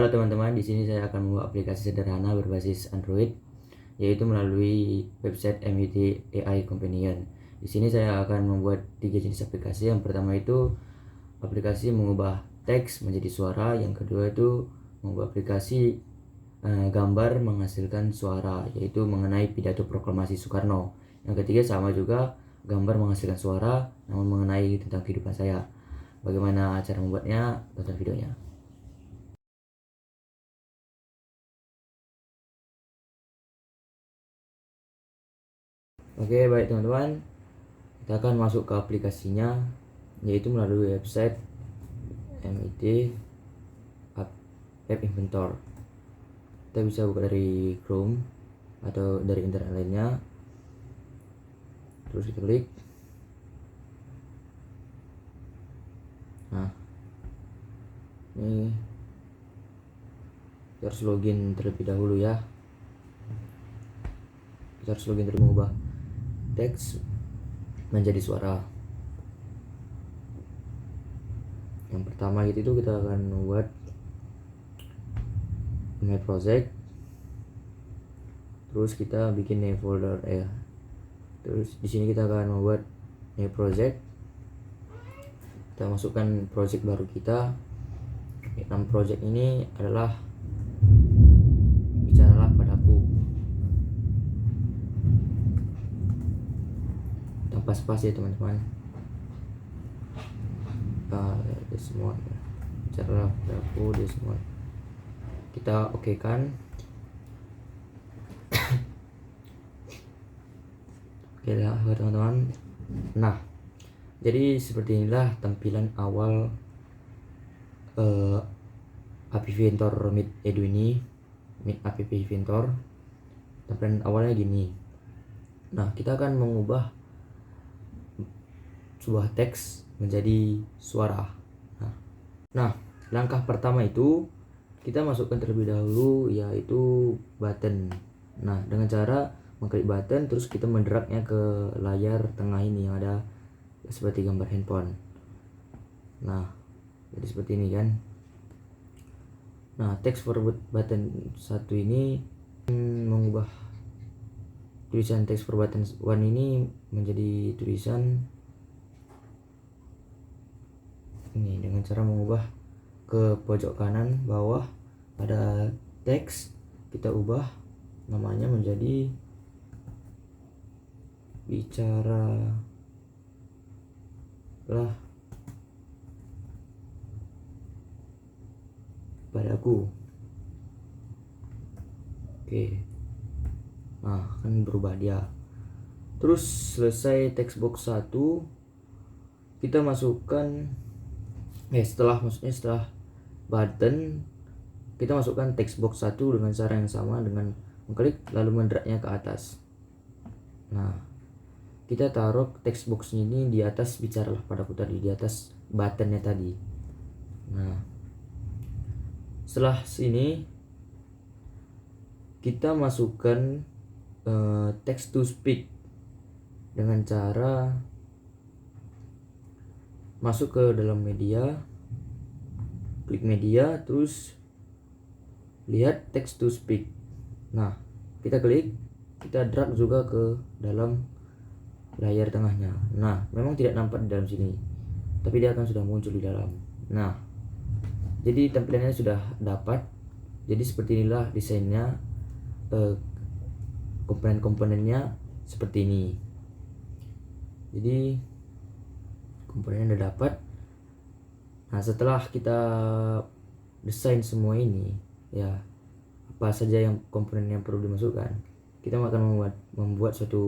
Halo teman-teman, di sini saya akan membuat aplikasi sederhana berbasis Android, yaitu melalui website MIT AI Companion. Di sini saya akan membuat 3 jenis aplikasi. Yang pertama itu aplikasi mengubah teks menjadi suara, yang kedua itu mengubah aplikasi gambar menghasilkan suara, yaitu mengenai pidato proklamasi Soekarno. Yang ketiga sama juga, gambar menghasilkan suara, namun mengenai tentang kehidupan saya. Bagaimana cara membuatnya? Tonton videonya. Oke, baik teman-teman, kita akan masuk ke aplikasinya, yaitu melalui website MIT App Inventor. Kita bisa buka dari Chrome atau dari internet lainnya, terus kita klik. Nah, ini kita harus login terlebih dahulu ya. Kita harus login terlebih mengubah teks menjadi suara. Yang pertama itu kita akan membuat my project, terus kita bikin new folder ya. Terus di sini kita akan membuat new project. Kita masukkan project baru kita. Nama project ini adalah Bicaralah Padaku, tanpa spasi ya teman-teman. Semua Bicaralah Padaku di semua kita oke kan. Oke lah teman-teman. Nah, jadi seperti inilah tampilan awal App Inventor Meet Edu ini. Meet App Inventor tampilan awalnya gini. Nah, kita akan mengubah sebuah teks menjadi suara. Nah, langkah pertama itu kita masukkan terlebih dahulu yaitu button. Nah, dengan cara mengklik button terus kita mendragnya ke layar tengah ini yang ada seperti gambar handphone. Nah, jadi seperti ini kan. Nah, text for button 1 ini mengubah tulisan text for button 1 ini menjadi tulisan ini dengan cara mengubah ke pojok kanan bawah ada teks, kita ubah namanya menjadi Bicaralah Padaku. Oke, nah kan berubah dia. Terus selesai text box 1, kita masukkan setelah button kita masukkan text box 1 dengan cara yang sama dengan mengklik lalu mendragnya ke atas. Nah, kita taruh text box ini di atas Bicaralah Padaku tadi, di atas buttonnya tadi. Nah, setelah sini kita masukkan text to speak dengan cara masuk ke dalam media, klik media, terus lihat text to speak. Nah, kita klik, kita drag juga ke dalam layar tengahnya. Nah, memang tidak nampak di dalam sini, tapi dia akan sudah muncul di dalam. Nah, jadi tampilannya sudah dapat. Jadi seperti inilah desainnya, komponen-komponennya seperti ini. Jadi komponennya udah dapat. Nah, setelah kita desain semua ini ya, apa saja yang komponen yang perlu dimasukkan, kita akan membuat suatu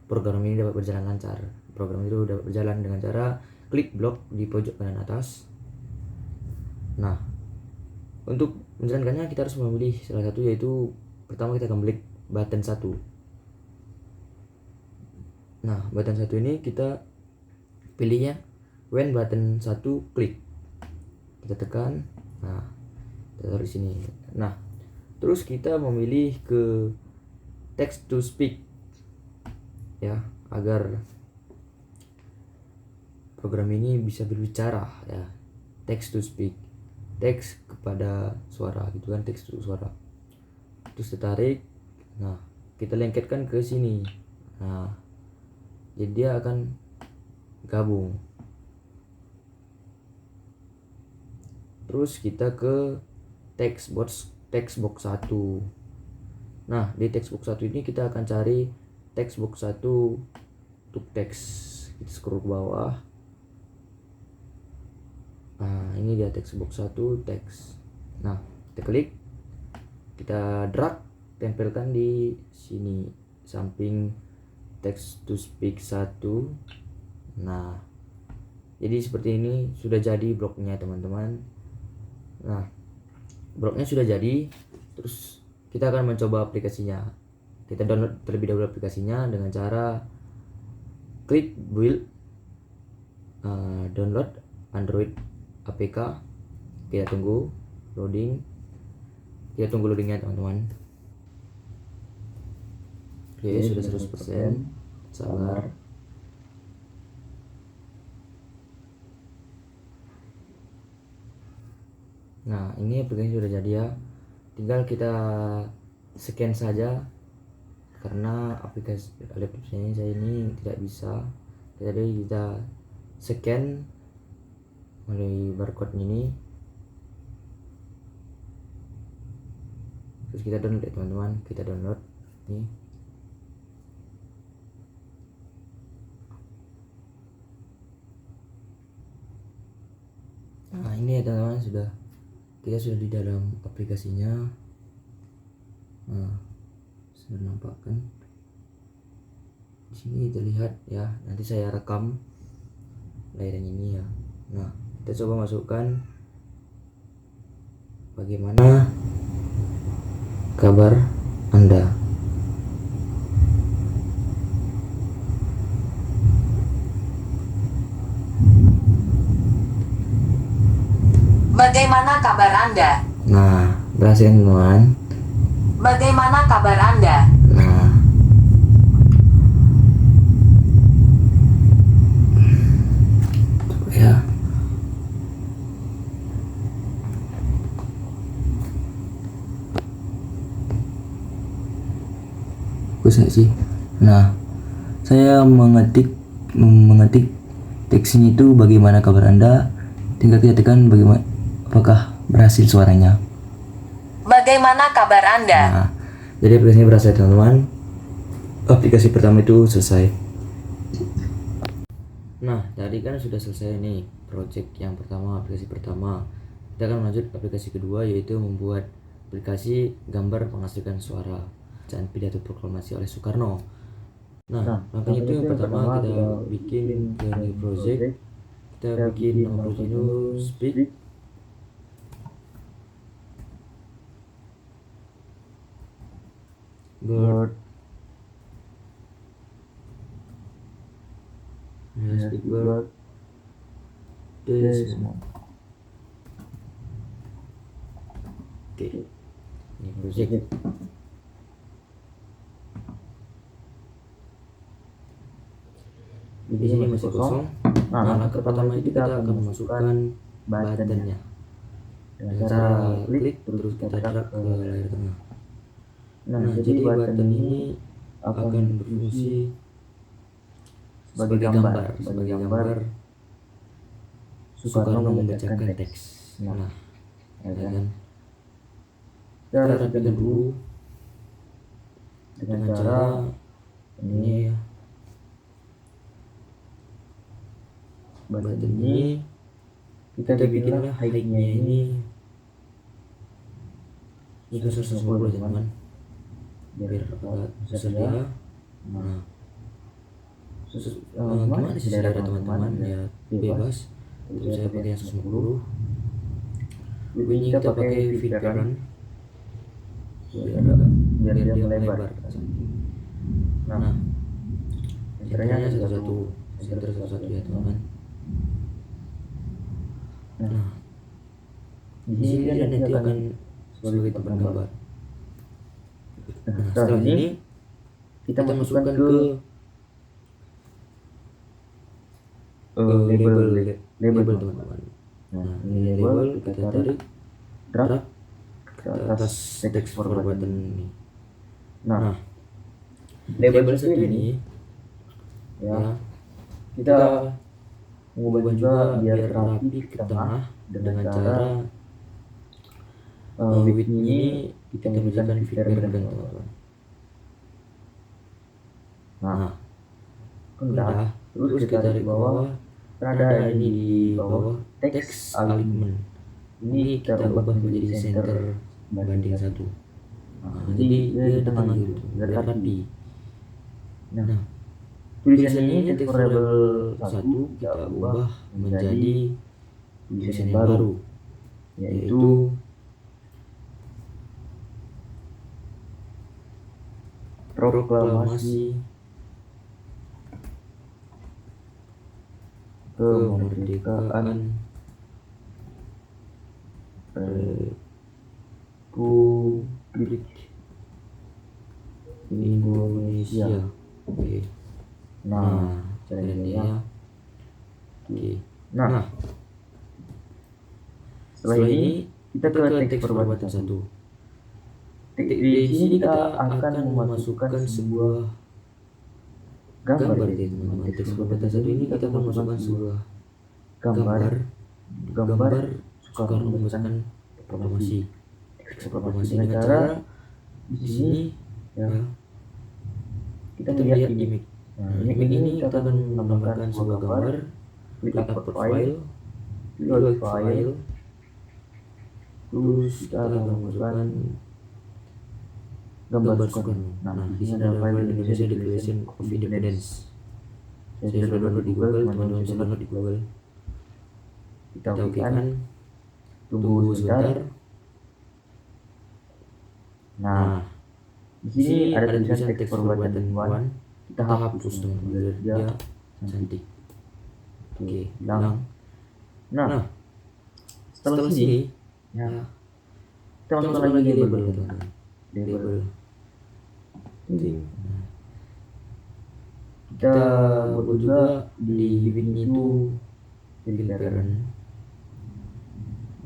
program ini dapat berjalan lancar. Program itu dapat berjalan dengan cara klik blok di pojok kanan atas. Nah, untuk menjalankannya kita harus memilih salah satu, yaitu pertama kita akan klik button 1. Nah, button 1 ini kita pilihnya when button 1 klik. Kita tekan. Nah, kita taruh di sini. Nah, terus kita memilih ke text to speak ya, agar program ini bisa berbicara ya, text to speak. teks kepada suara gitu kan, teks to suara. Terus ditarik, nah kita lengketkan ke sini. Nah jadi dia akan gabung. Terus kita ke text box 1. Nah di text box 1 ini kita akan cari text box 1 untuk teks. Kita scroll ke bawah. Nah ini dia text box 1 teks. Nah kita klik, kita drag, tempelkan di sini samping text to speak 1. Nah jadi seperti ini sudah jadi bloknya teman-teman. Nah bloknya sudah jadi. Terus kita akan mencoba aplikasinya. Kita download terlebih dahulu aplikasinya dengan cara klik build, download Android APK. Kita tunggu loading. Kita tunggu loadingnya teman-teman. Oke, sudah 100%. Sabar. Nah ini aplikasi sudah jadi ya, tinggal kita scan saja karena aplikasi laptop saya ini tidak bisa. Jadi kita scan melalui barcode ini, terus kita download ya teman-teman. Kita download nih. Nah ini ya teman-teman, kita sudah di dalam aplikasinya. Nah sudah nampakkan di sini terlihat ya. Nanti saya rekam layarnya ini ya. Nah kita coba masukkan bagaimana kabar Anda. Bagaimana kabar Anda? Nah berhasil teman. Bagaimana kabar Anda? Nah ya. Bagus nggak sih? Nah saya mengetik teksnya itu bagaimana kabar Anda. Tinggal kita tekan bagaimana, apakah berhasil suaranya. Bagaimana kabar Anda? Nah jadi aplikasinya berhasil teman-teman. Aplikasi pertama itu selesai. Nah tadi kan sudah selesai nih project yang pertama, aplikasi pertama. Kita akan lanjut aplikasi kedua, yaitu membuat aplikasi gambar menghasilkan suara bacaan pidato proklamasi oleh Soekarno. Nah langkahnya itu yang pertama kita bikin ke new project. Kita bikin nama project itu speak. Bird. Speak bird. Desmond. Oke, ini project. Di sini masih kosong. Nah langkah pertama itu kita akan memasukkan buttonnya dengan cara klik terus kita drag ke layar tengah. Nah jadi button ini akan berfungsi sebagai gambar Soekarno membacakan teks. Nah ya kan, kita rapikan dulu dengan cara ini ya. Button ini kita bikinlah height-nya ini 150 teman-teman, biar agak besar dia. Nah gimana sih selera teman-teman ya, bebas. Terus saya pakai yang 150. Ini kita pakai fitran biar dia melebar. Nah senternya satu-satu ya teman-teman. Nah di sini dia nanti akan sebagai tempat gambar. Nah setelah ini kita masukkan ke label teman-teman. Nah, ini label kita tarik drag ke atas text forward button ini. Nah, label satu ini ya kita mengubah juga biar rapi ke tengah dengan cara width ini kita berikan fit parent, teman-teman. Nah, udah, terus kita tarik ke bawah. Ada ini di bawah text alignment. Ini kita ubah menjadi center banding 1. Nah, jadi dia di tengah gitu, biar rapi. Nah, tulisan ini text variable 1 kita ubah menjadi tulisan yang baru, yaitu proklamasi kemerdekaan Republik Indonesia. Oke. Nah, caranya ya. Oke. Nah, setelah ini kita ke teks forward button 1. Di sini kita akan memasukkan sebuah gambar ya teman-teman. Teks forward button 1 ini kita akan memasukkan sebuah gambar Soekarno membesarkan proklamasi. Teks proklamasi dengan cara di sini ya kita melihat image. Nah, image ini kita akan menambahkan sebuah gambar, klik upload file, load file, terus kita akan memasukkan gambar Soekarno. Nah, di sini ada file Indonesia Declaration of Independence. Saya sudah download di Google, teman-teman bisa download di Google. Kita okekan, tunggu sebentar. Nah, di sini ada tulisan text forward button 1. Kita hapus teman-teman biar dia cantik. Oke, hilang. Nah, setelah sini ya kita masukkan lagi label teman-teman. Label. Kita buat juga di width itu fill parent.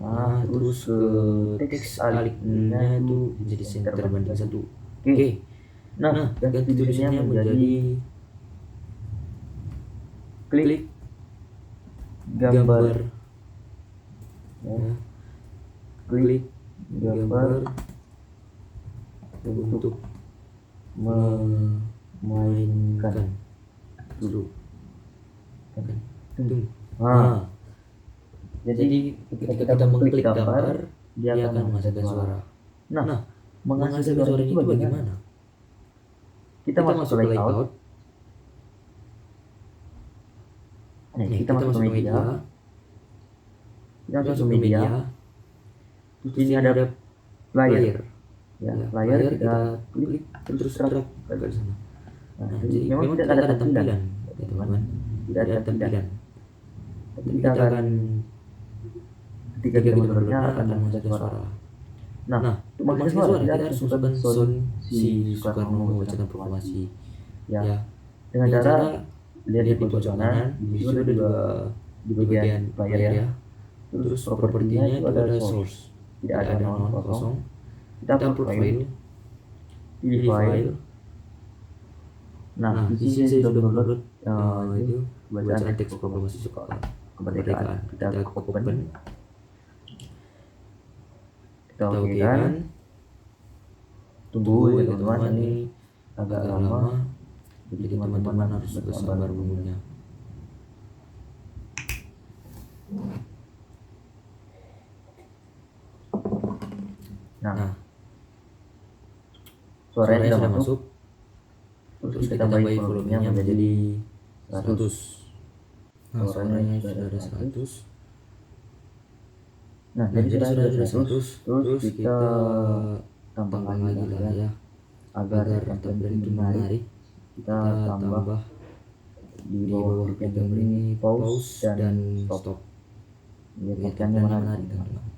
Nah, terus ke teks alignmentnya itu jadi center banding 1. Oke. Nah, ganti tulisannya menjadi klik gambar ya. Klik gambar untuk memainkan dulu. Nah, jadi ketika kita mengklik gambar, dia akan menghasilkan suara. Nah, menghasilkan suara itu bagaimana? Kita masuk ke layout. Kita masuk ke media. Kita masuk ke media. Terus ini ada player. Ya, player kita klik terus drag ke sana. Nah, jadi memang tidak ada tampilan, teman-teman. Tidak ada tampilan. Tapi kita akan ketika kita mendengarnya akan menghasilkan suara. Nah, untuk menghasilkan suara kita harus masukkan sound si Soekarno membacakan proklamasi. Ya, dengan cara lihat di pojok kanan, di situ ada juga di bagian player ya. Terus propertinya itu ada source, tidak ada nama kosong. Kita upload file, pilih file. Nah, di sini saya sudah download itu bacaan teks proklamasi Soekarno kemerdekaan. Kita open. Kita okekan. Tunggu ya teman-teman, ini agak lama, jadi teman-teman harus bersabar menunggunya. Nah, suaranya sudah masuk. Terus kita tambahin volumenya menjadi 100. Nah, suaranya sudah ada 100. Nah, jadi sudah ada 100. Terus kita tambah lagi lah ya, agar tampilan itu menarik. Kita tambah di bawah gambar ini pause dan stop. Biar tampilannya menarik, teman-teman.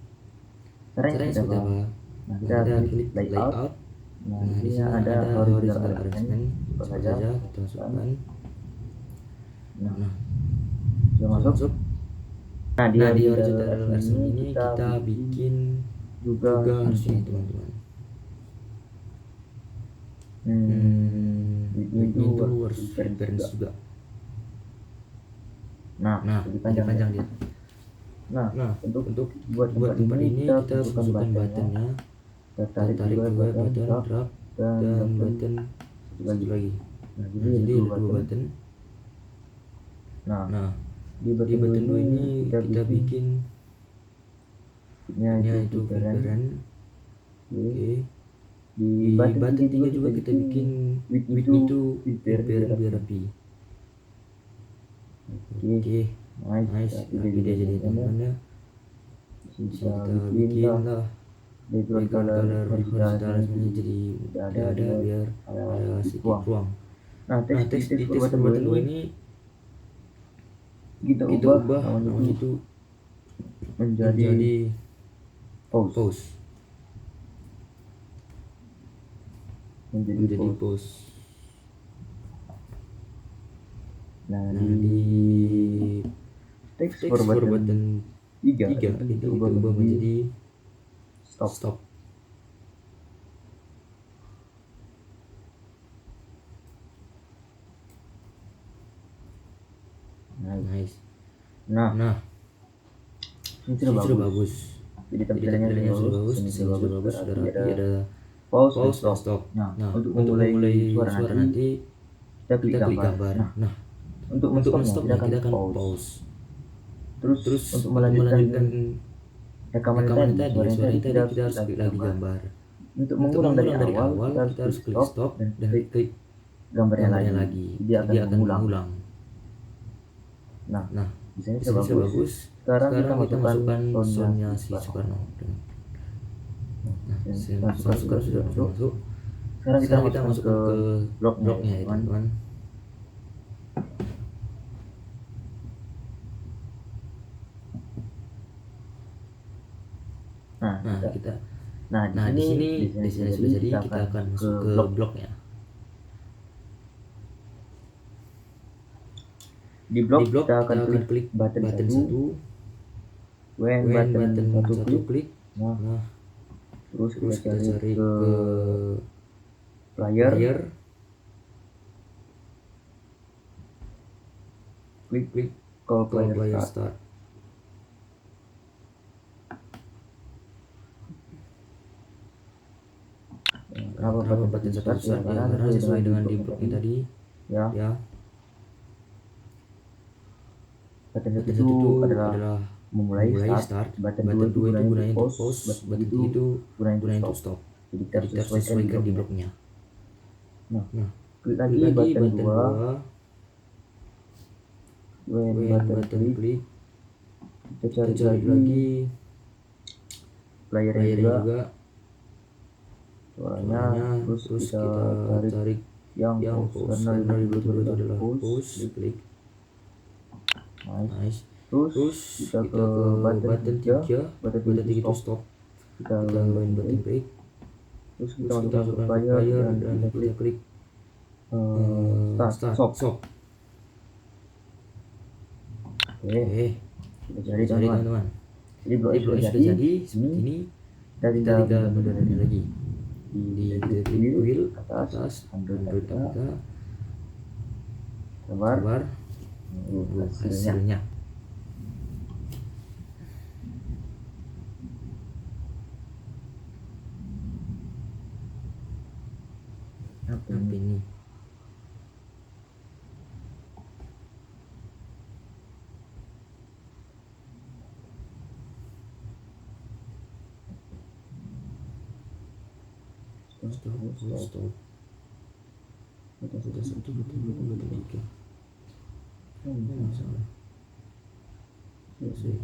Caranya kita apa? Nah, kita klik layout. Nah, di sini ada horizontal arrangement. Buka saja, kita masukkan. Nah, sudah masuk. Nah, di horizontal arcing ini kita bikin juga harusnya teman-teman. Widthnya itu harus reference juga. Nah, jadi panjang dia. Nah, untuk buat tempat ini kita masukkan buttonnya, kita tarik juga button drag dan button satu lagi. Nah, jadi ada dua button. Nah, di button 2 ini kita bikin widthnya itu preference. Oke. Di button 3 juga kita bikin widthnya itu preference biar rapi. Oke, nice. Rapi dia jadi teman-teman ya. Bisa kita bikin lah background color horizontal semuanya jadi udah ada biar ada sedikit ruang. Nah, teks di teks button 2 ini kita ubah namanya itu menjadi pause. Menjadi pause. Nah, di teks for button 3 itu kita ubah menjadi stop. Nice. Nah, ini sudah bagus. Jadi tampilannya sudah bagus, desainnya sudah bagus, sudah rapi, ada pause dan stop. Nah, untuk memulai suara nanti kita klik gambar. Nah, untuk men-stopnya kita akan pause. Terus untuk melanjutkan rekaman tadi, suaranya tadi kita harus klik lagi gambar. Untuk mengulang dari awal kita harus klik stop dan klik gambarnya lagi. Dia akan mengulang. Nah, desainnya sudah bagus. Sekarang kita masukkan soundnya si Soekarno. Nah, Soekarno sudah masuk. Sekarang kita masukkan ke blognya ya teman-teman. Nah, di sini desainnya sudah jadi, kita akan masuk ke blognya. Di blog kita akan klik button 1. When button 1 klik. Nah, terus kita cari ke player. Klik call player start. Kenapa button 1 start? Ya, karena sesuai dengan di blognya tadi. Ya. Button 1 itu adalah memulai start. Button 2 itu gunanya untuk pause. Button 3 itu gunanya untuk stop. Jadi kita harus sesuaikan di blognya. Nah, klik lagi button 2. When button klik, kita cari lagi player juga. Suaranya terus kita tarik yang pause. Karena di blog itu adalah pause. Klik. Nice. Terus kita ke button 3. Button 3 itu stop. Kita tambahin button break. Terus kita masukkan ke player dan kita klik stop. Oke, kita cari teman-teman. Jadi blog sudah jadi seperti ini. Kita tinggal modalin lagi. Di klik wheel atas Android kita. Sabar. Hasilnya. Apa ini? Stop. Sudah satu betul tiga. Salah. Selesai.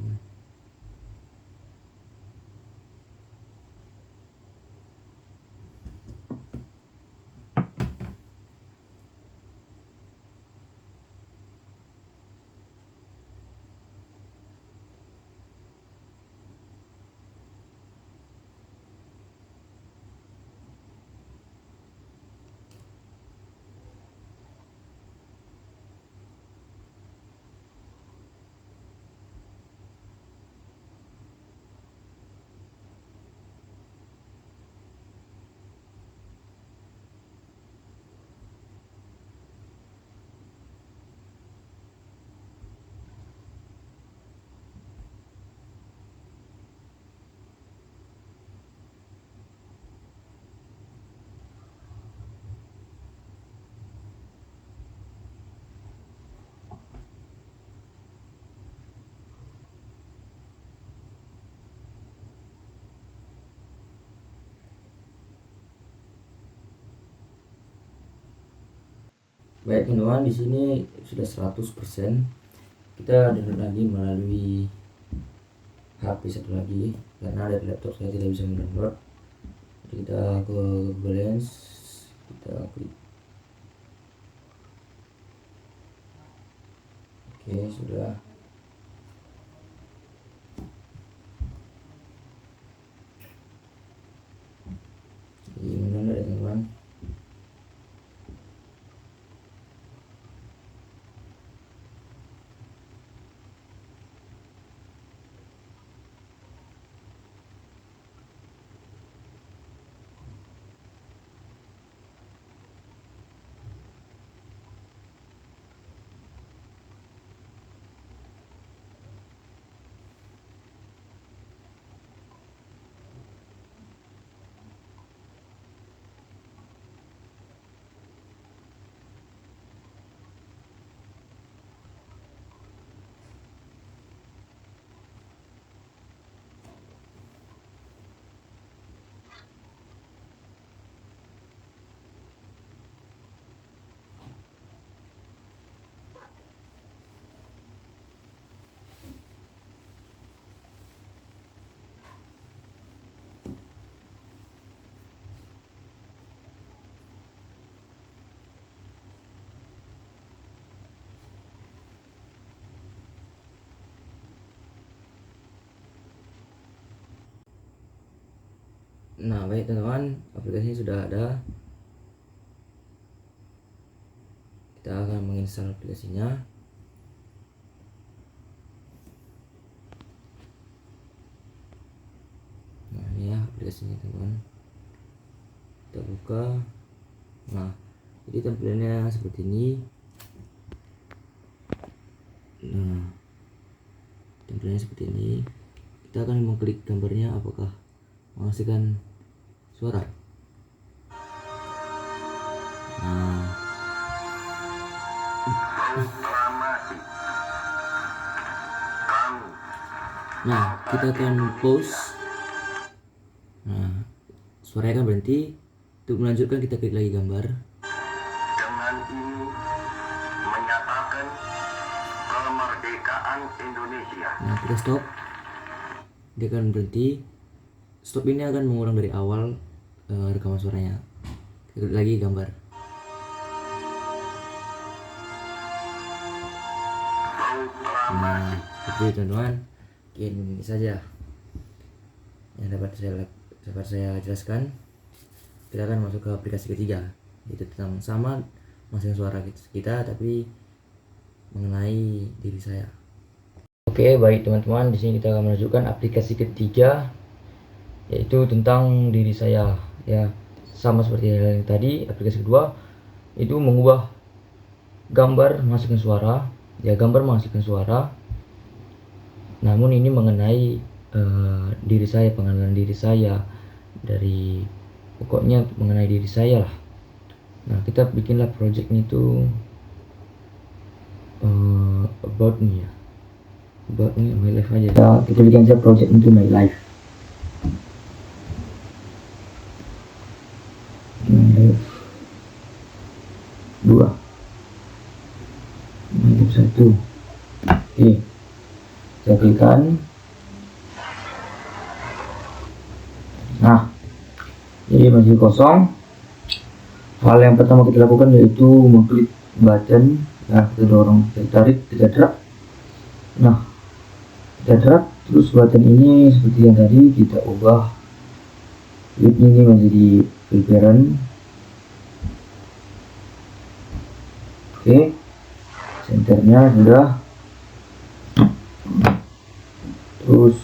Baik teman-teman, di sini sudah 100%. Kita download lagi melalui HP satu lagi karena dari laptop saya tidak bisa mendownload. Jadi kita ke Google Lens, kita klik. Oke, sudah. Jadi mendownload ya teman-teman. Nah, baik teman-teman, aplikasinya sudah ada. Kita akan menginstal aplikasinya. Nah, ini ya aplikasinya teman-teman. Kita buka. Nah, jadi tampilannya seperti ini. Nah, tampilannya seperti ini. Kita akan mengklik gambarnya apakah menghasilkan suara. Nah, kita akan pause. Nah, suaranya akan berhenti. Untuk melanjutkan kita klik lagi gambar. Dengan ini menyatakan kemerdekaan Indonesia. Nah, kita stop. Dia akan berhenti. Stop ini akan mengulang dari awal rekaman suaranya. Kita klik lagi gambar. Nah, seperti itu teman-teman. Ini saja yang dapat saya jelaskan. Kita akan masuk ke aplikasi ketiga, yaitu tentang sama masing suara kita tapi mengenai diri saya. Oke, baik teman-teman, di sini kita akan menunjukkan aplikasi ketiga, yaitu tentang diri saya. Ya, sama seperti yang tadi, aplikasi kedua itu mengubah gambar menghasilkan suara. Ya, gambar menghasilkan suara. Namun ini mengenai diri saya, pengenalan diri saya, dari pokoknya mengenai diri saya lah. Nah, kita bikinlah projectnya itu about me ya, about me, my life aja. Kita bikin aja project itu my life. Dua, my life satu. Oke, saya klikkan. Nah, jadi masih kosong. Hal yang pertama kita lakukan yaitu mengklik button. Nah, kita dorong, kita tarik, kita drag. Nah, kita drag, terus button ini seperti yang tadi kita ubah width ini menjadi vibrant. Oke, centernya sudah. Terus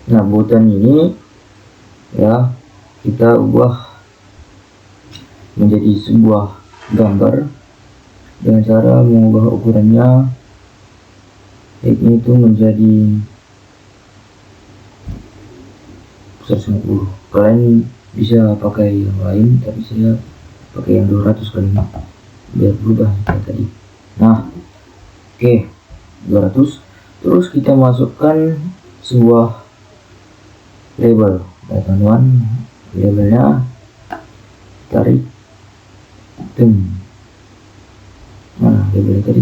nah, button ini ya kita ubah menjadi sebuah gambar dengan cara mengubah ukurannya, yaitu itu menjadi 150. Kalian bisa pakai yang lain, tapi saya pakai yang 200 kali ini biar berubah kayak tadi. Nah, oke, 200. Terus kita masukkan sebuah label. Nah, teman-teman, labelnya tarik nah, labelnya tadi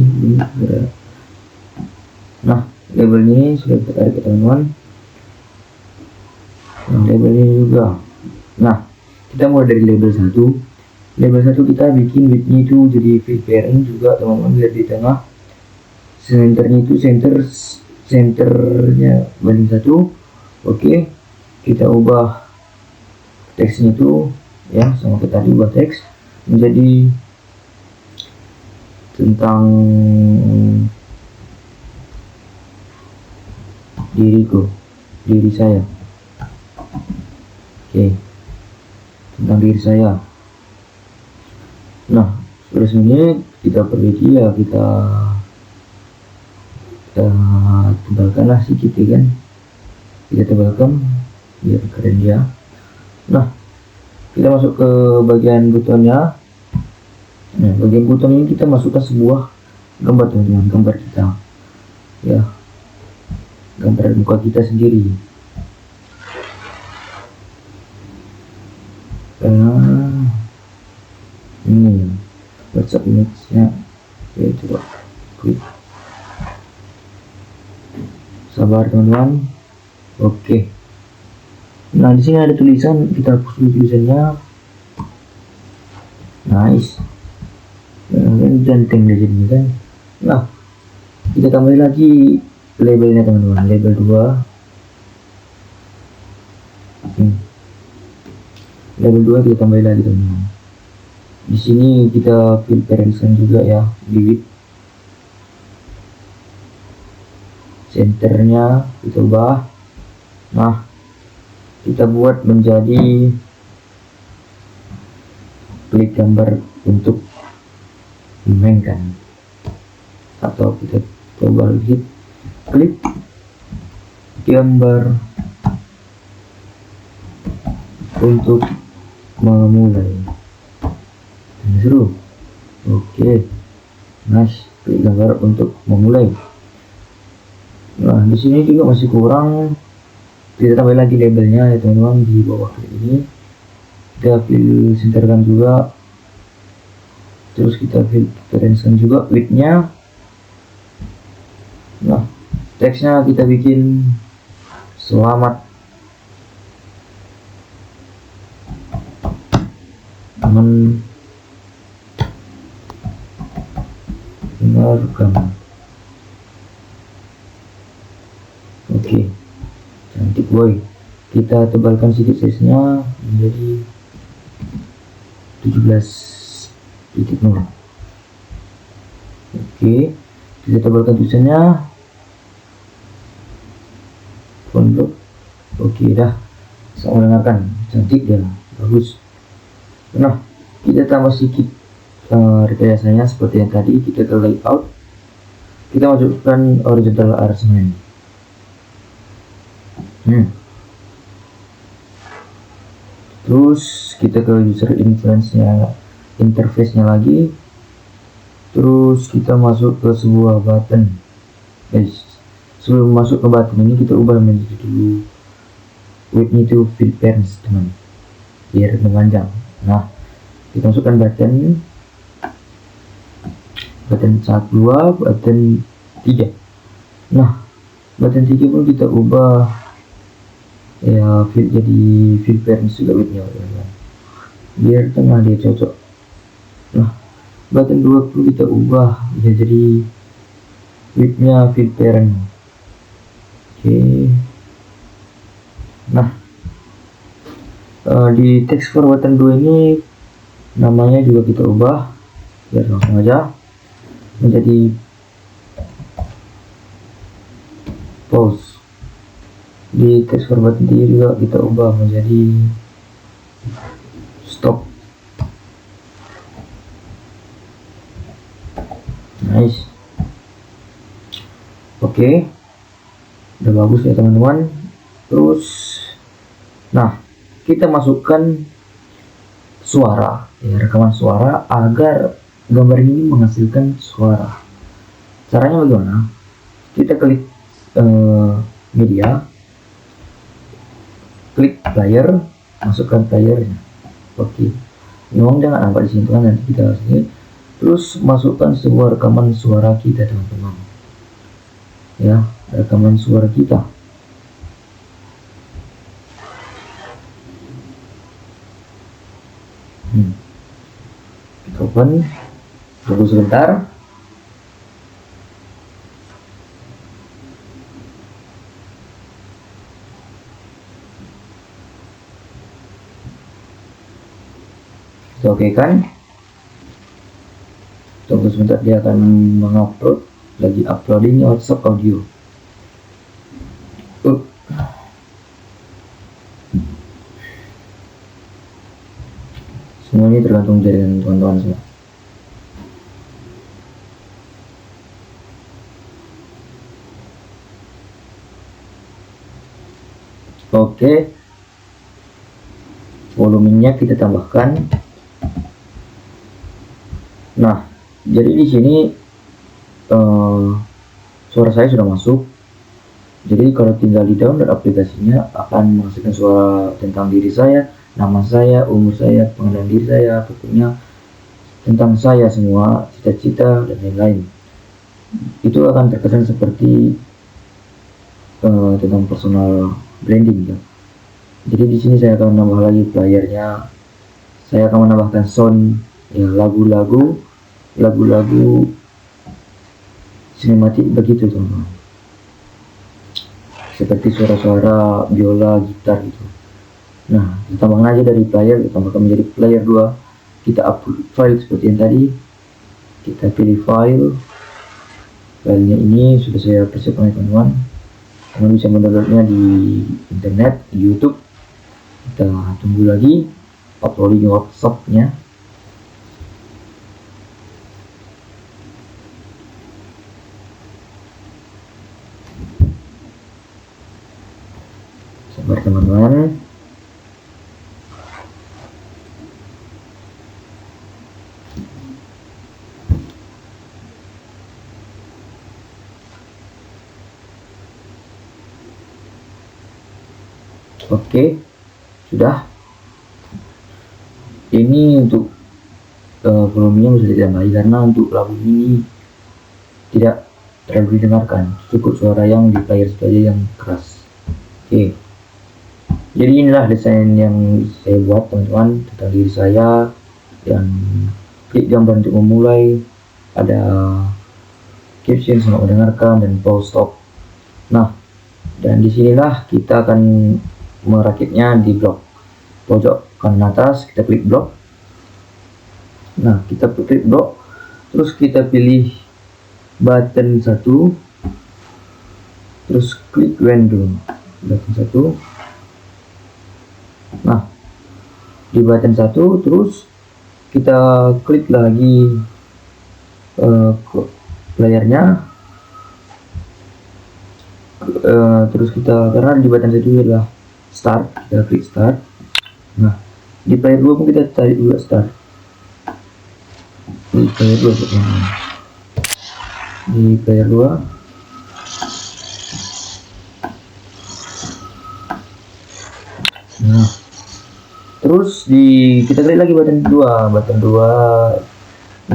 nah, label ini sudah kita tarik ya teman-teman. Nah, label ini juga. Nah, kita mulai dari label 1. Label 1 kita bikin widthnya itu jadi fill parent juga teman-teman, biar di tengah. Centernya itu centernya banding 1. Oke, kita ubah teksnya itu ya, sama kita tadi ubah teks menjadi tentang diri saya. Oke, tentang diri saya. Nah, sudah sebenarnya kita perbaiki ya, kita tebalkan lah sedikit ya kan, kita tebalkan biar keren ya. Nah, kita masuk ke bagian butonnya. Nah, bagian buton ini kita masukkan sebuah gambar teman-teman, gambar kita ya, gambar muka kita sendiri. Ini WhatsApp image-nya ya, coba klik. Sabar teman-teman. Oke. Nah, di sini ada tulisan, kita hapus dulu tulisannya. Nice. Ganteng deh jadinya kan. Nah, kita tambahin lagi labelnya teman-teman, label 2. Label 2 kita tambahin lagi teman-teman. Di sini kita fill parent juga ya, di width. Centernya kita ubah. Nah, kita buat menjadi klik gambar untuk memainkan, atau kita coba lagi klik gambar untuk memulai. Seru. Oke, nice, klik gambar untuk memulai. Nah, di sini juga masih kurang, kita tambah lagi labelnya ya teman-teman, di bawah ini kita fill centerkan juga, terus kita fill parentkan juga widthnya. Nah, teksnya kita bikin selamat mendengarkan. Oke, cantik boy. Kita tebalkan sedikit size-nya menjadi 17.0. Oke, kita tebalkan tulisannya font. Oke, dah sama mendengarkan, cantik dan bagus. Nah, kita tambah sedikit rekayasanya seperti yang tadi. Kita ke layout, kita masukkan horizontal arrangement. Terus kita ke user interface-nya lagi. Terus kita masuk ke sebuah button. Sebelum masuk ke button ini kita ubah menjadi dulu width itu fill parents teman, biar memanjang. Nah, kita masukkan button 1, 2, button 3. Nah, button 3 pun kita ubah ya, jadi fill parents juga widthnya biar tengah dia cocok. Nah, button 2 pun kita ubah ya, jadi widthnya fill parent. Oke. Nah, di text for button 2 ini namanya juga kita ubah biar langsung aja menjadi pause. Di text for button 3 juga kita ubah menjadi stop. Nice. Oke, udah bagus ya teman-teman. Terus nah, kita masukkan suara ya, rekaman suara agar gambar ini menghasilkan suara. Caranya bagaimana? Kita klik media, klik player, masukkan playernya. Oke, memang jangan nampak di sini kan, nanti kita sini. Terus masukkan semua rekaman suara kita teman-teman ya, rekaman suara kita. Kita open, tunggu sebentar. Kita oke kan, tunggu sebentar, dia akan mengupload, lagi uploading WhatsApp audio. Semua ini tergantung dari teman-teman semua. Oke, volumenya kita tambahkan. Nah, jadi di sini suara saya sudah masuk. Jadi kalau tinggal di download aplikasinya akan menghasilkan suara tentang diri saya, nama saya, umur saya, pengenalan diri saya, pokoknya tentang saya semua, cita-cita dan lain-lain. Itu akan terkesan seperti tentang personal branding ya. Jadi di sini saya akan nambah lagi playernya. Saya akan menambahkan sound ya, lagu-lagu sinematik begitu teman-teman. Seperti suara-suara biola, gitar gitu. Nah, ditambahkan aja dari player, ditambahkan menjadi player 2. Kita upload file seperti yang tadi. Kita pilih file. Filenya ini sudah saya persiapkan teman-teman. Teman bisa mendownloadnya di internet, di YouTube. Kita tunggu lagi uploading WhatsApp-nya. Sabar teman-teman. Oke, sudah. Ini untuk volumenya bisa ditambahi karena untuk lagu ini tidak terlalu didengarkan, cukup suara yang di player saja yang keras. Oke, jadi inilah desain yang saya buat teman-teman tentang diri saya, dan klik gambar untuk memulai, ada caption selamat mendengarkan dan pause stop. Nah, dan disinilah kita akan merakitnya di blok pojok kanan atas. Kita klik blok. Nah, kita klik blok, terus kita pilih button 1, terus klik window button 1. Nah, di button 1 terus kita klik lagi playernya. Terus kita, karena di button 1 adalah start, kita klik start. Nah, di player 2 pun kita tarik juga start. Di player 2 di player 2. Nah, terus kita klik lagi button 2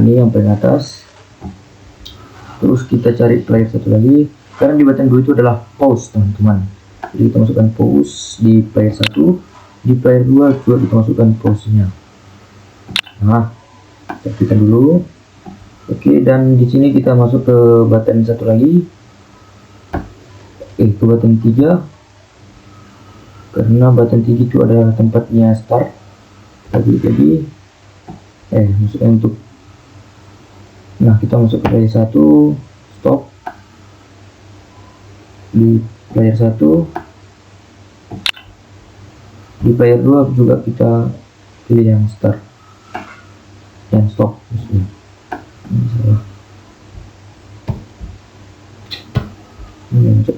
ini yang paling atas. Terus kita cari player 1 lagi, karena di button 2 itu adalah pause teman-teman. Jadi kita masukkan pause di player 1, di player 2 juga kita masukkan pause-nya. Nah, kita klikkan dulu. Oke, dan di sini kita masuk ke button 1 lagi, ke button 3, karena button 3 itu adalah tempatnya start. Jadi masukkan untuk, nah kita masuk ke player 1, stop di player 1. Di player 2 juga kita pilih yang start, yang stop maksudnya. Stop.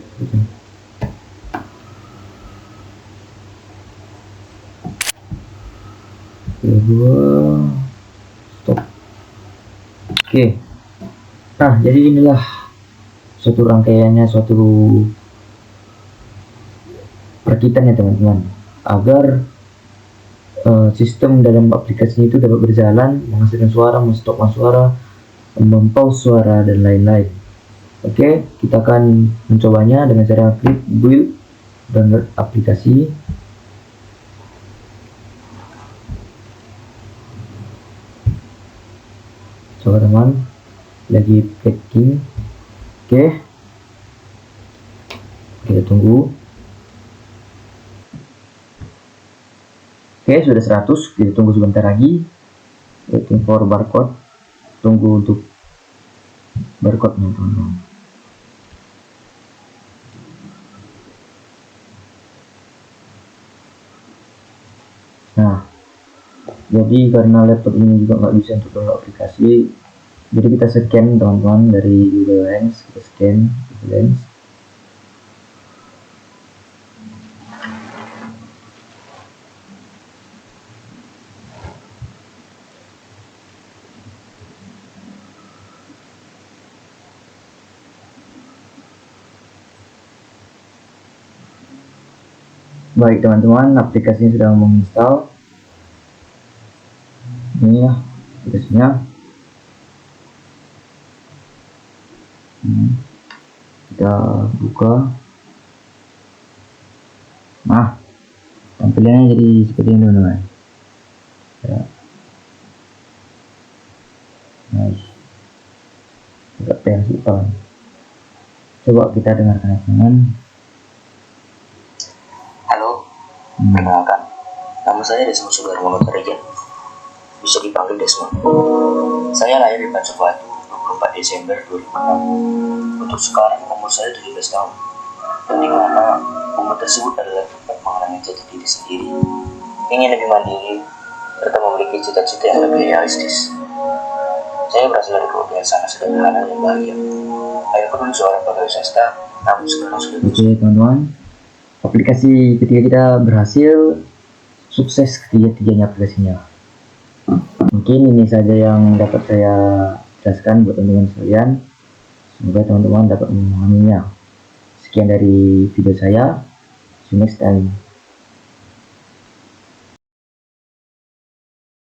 Oke. Nah, jadi inilah suatu rangkaiannya, suatu perkitan ya teman-teman, agar sistem dalam aplikasi itu dapat berjalan, menghasilkan suara, menstopkan suara, mempause suara, dan lain-lain. Oke, kita akan mencobanya dengan cara klik build, download aplikasi. Coba teman, lagi packing. Oke, kita tunggu. Oke, sudah 100. Kita tunggu sebentar lagi. Waiting for barcode. Tunggu untuk barcode-nya teman-teman. Nah, jadi karena laptop ini juga nggak bisa untuk download aplikasi, jadi kita scan teman-teman dari Google Lens. Kita scan Google Lens. Baik teman-teman, aplikasinya sudah menginstal. Ini ya aplikasinya. Kita buka. Nah, tampilannya jadi seperti ini teman-teman ya. Nice. Agak pensi kawan. Coba kita dengarkan teman. Halo, perkenalkan, nama saya Desmond Sugarmono Tarejan, bisa dipanggil Desmond. Saya lahir di Pancasila 24 Desember 2006. Untuk sekarang umur saya 17 tahun, dan di mana umur tersebut adalah tempat mengalami jati diri sendiri, ingin lebih mandiri, serta memiliki cita-cita yang lebih realistis. Saya berasal dari keluarga yang sangat sederhana dan bahagia. Ayahku dulu seorang pegawai swasta, namun sekarang sudah Oke teman-teman, aplikasi ketika kita berhasil, sukses ketiga-tiganya aplikasinya. Mungkin ini saja yang dapat saya jelaskan buat teman-teman sekalian. Semoga teman-teman dapat memahaminya. Sekian dari video saya. See you next time.